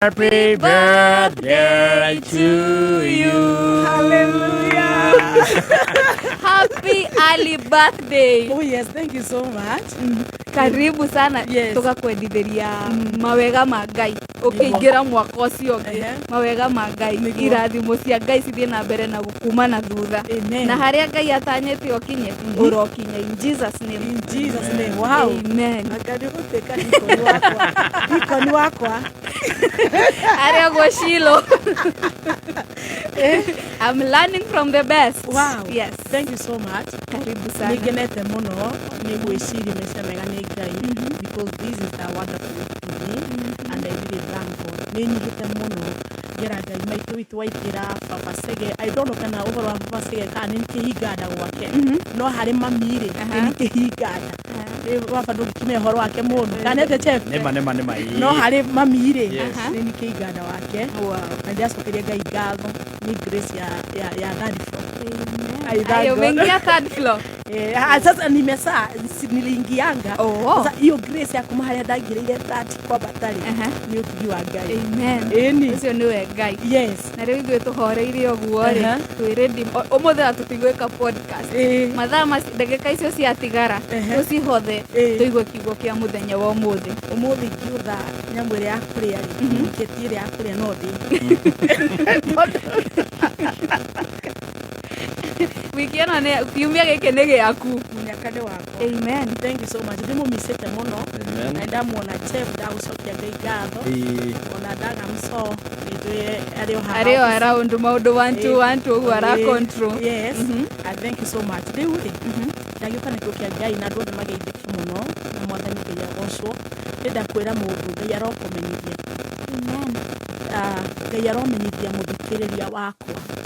Happy birthday to you. Hallelujah. Happy early birthday. Oh yes, thank you so much. Karibu sana. Yes. Tugakwendithĩria mawega ma Ngai. Ũkĩingĩra mwaka ũcio ũngĩ. Mawega ma Ngai. Irathimo cia Ngai cithiĩ na mbere na gũkuma na thutha. Amen. Na harĩa Ngai atanyĩte ũkinye, ũrokinya in Jesus name. In Jesus name. Wow. Amen. Akadi gũteka dikoni wakwa. Dikoni wakwa. Arĩa gwa Shilo. I'm learning from the best. Wow. Yes. Thank you so much. Karibu sana. Nigenete muno ni gwĩciria maica mega nĩ Ngai because this is a wonderful to me and I really thank God. Nĩ nyihĩte mũno ngera Ngai maitũ witũ waingĩra Baba Sege. I don't know kana ũhoro wa Baba Sege kana nĩ kĩhinganda gwake no harĩ mami-rĩ nĩ kĩhinganda. Baba ndũngĩkĩmenya ũhoro wake mũno kanete chef Nema no harĩ mami-rĩ Yes. nĩ kĩhinganda wake. Wow. Na ndĩracokeria Ngai ngatho ni grace ya third floor. I thank Ayo, God. umeingia third floor. Sasa nimesaa niliingianga Oh. sasa hiyo grace ya kuma harĩa ndangĩrĩire that kwa batari nĩ ũtugi wa Ngai. Amen. Ĩni. Ũcio nĩwe Ngai. Yes. Na rĩu ithuĩ tũhoreire ũguo-rĩ, twĩ ready. Ũmũthĩ tũtigwĩka podcast. Mathaa ndagĩka icio ciatigara, tũcihothe tũigue kiugo kĩa mũthenya wa ũmũthĩ. Ũmũthĩ ingĩũtha nyamũ ĩrĩa ya kũrĩa-rĩ, ingĩtia ĩrĩa ya kũrĩa no ndĩ. Wiki ĩno nĩ kiumia gĩkĩ nĩ gĩaku. Mũnyakane wakwa. Amen. Thank you so much. Ndĩmũmicĩte mũno. Amen. Na ndamuona chef ndagũcokia Ngai ngatho. Ona ndaga mso nĩndũĩ Arĩ o around maũndũ 1 2 1 2 ũguo ara control. Yes. I thank you so much. Rĩu-rĩ ndagĩũka nĩ kĩo kĩa Ngai na andũ othe mageithĩke mũno na Mwathani Ngai agocwo. Ndakwĩra mũndũ Ngai arokũmenyithia. Amen. Ngai aromenyithia mũthikĩrĩria wakwa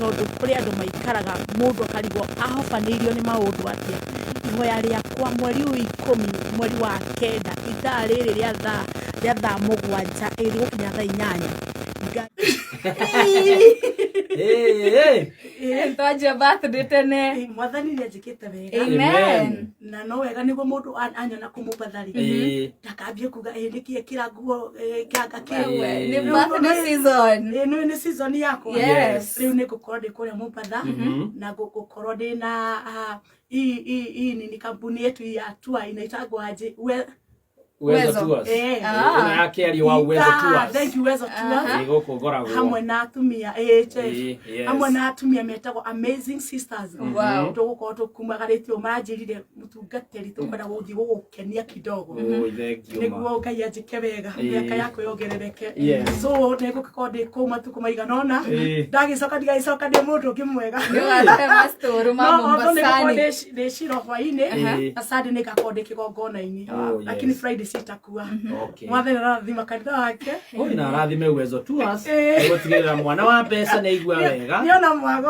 tondũ kũrĩ andũ maikaraga mũndũ akarigwo ahobanĩirio nĩ maũndũ atĩa. Ihoya rĩakwa mweri ũyũ 10 mweri wa kenda ithaa rĩrĩ rĩa thaa mũgwanja gũkinya thaa 8 Twanjia birthday tene. Mwathani nĩanjĩkĩte wega. Amen. Na no wega nĩguo mũndũ anyona kũmũbatharĩ ndakambie kuga nĩkĩ ĩkĩra nguo kĩanga kĩu Nĩ birthday season. nĩ season yakwa. Yes. Rĩu nĩngũkorwo ndĩ kũrĩa Mũmbatha na ngũkorwo ndĩ na hii ni kampuni yetu ya tour inaitagwo aje Uwezo Tours. Ĩno ya kĩario wa Uwezo Tours. Thank you Uwezo Tours. Gũkũ ngoragwo. Hamwe na atumia hamwe na atumia metagwo Amazing Sisters. Tũgũkorwo tũkumagarĩtio manjĩrire mũtungatĩri tũkwenda gũthiĩ gũgũkenia kidogo nĩguo Ngai anjĩke wega mĩaka yakwa yongerereke. So nĩngũkorwo ndĩ kũu matukũ maigana ũna ndagĩcoka ndigagĩcoka ndĩ mũndũ ũngĩ mwega. Nĩũgatema story ma Mombasani. Ndĩ Shiro hwaĩ-inĩ na Sunday nĩngakorwo ndĩ kĩgongona-inĩ lakini Friday sitakuwa. Mwathani arathima kanitha wake. Na arathime Uwezo Tours. Gũtigĩrĩra mwana wa mbeca nĩ aigua wega. Niona mwago.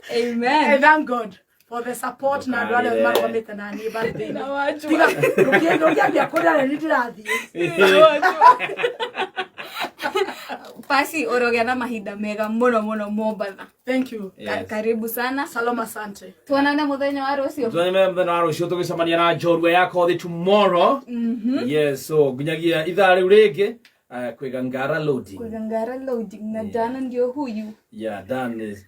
Amen. I thank God for the support na andũ arĩa marũgamĩte na niĩ birthday. Ndũngĩambia kũrĩa nĩ ndĩrathiĩ. Pasi orogea na mahinda mega mũno Mombatha. Thank you. Karibu sana. Saloma asante. Tuonane mũthenya wa rũciũ. Tuonane mũthenya wa rũciũ tũgĩcemania na njorua ya kothi tomorrow. Yes, so nginyagia ithaa rĩu rĩngĩ kwĩga Ngara loading. Kwĩga Ngara loading na Dana ndio huyu. Yeah, Dan is